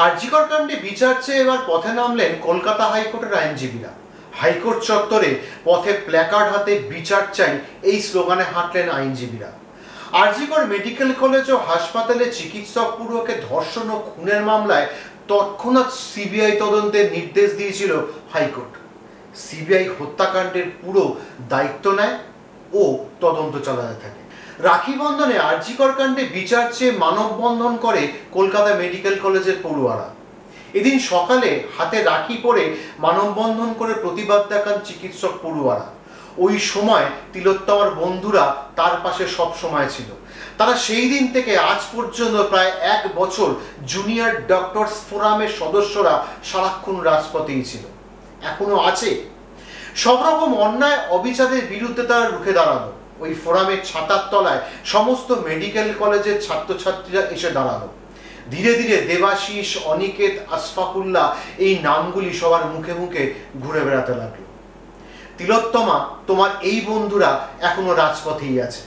আরজিকর কাণ্ডে বিচার চেয়ে এবার পথে নামলেন কলকাতা হাইকোর্টের আইনজীবীরা। হাইকোর্ট চত্বরে পথে প্ল্যাকার্ড হাতে বিচার চাই এই স্লোগানে হাঁটলেন আইনজীবীরা। আরজিকর মেডিকেল কলেজ ও হাসপাতালে চিকিৎসক পড়ুয়াকে ধর্ষণ ও খুনের মামলায় তৎক্ষণাৎ সিবিআই তদন্তের নির্দেশ দিয়েছিল হাইকোর্ট। সিবিআই হত্যাকাণ্ডের পুরো দায়িত্ব নেয় ও তদন্ত চালাতে থাকে। রাখি বন্ধনে আরজিকর কাণ্ডে বিচার চেয়ে মানববন্ধন করে কলকাতা মেডিকেল কলেজের পড়ুয়ারা। এদিন সকালে হাতে রাখি পরে মানববন্ধন করে প্রতিবাদ দেখান চিকিৎসক পড়ুয়ারা। ওই সময় তিলোত্তমার বন্ধুরা তার পাশে সব সময় ছিল। তারা সেই দিন থেকে আজ পর্যন্ত প্রায় 1 বছর জুনিয়র ডক্টরস ফোরামের সদস্যরা সারাক্ষণ রাজপথেই ছিল, এখনো আছে। সব রকম অন্যায় অবিচারের বিরুদ্ধে তারা রুখে দাঁড়ালো। ওই ফোরামের ছাতার তলায় সমস্ত মেডিকেল কলেজের ছাত্রছাত্রীরা এসে দাঁড়ালো। ধীরে ধীরে দেবাশিস, অনিকেত, আশফাকুল্লাহ এই নামগুলি সবার মুখে মুখে ঘুরে বেড়াতে লাগলো। তিলোত্তমা, তোমার এই বন্ধুরা এখনো রাজপথেই আছে।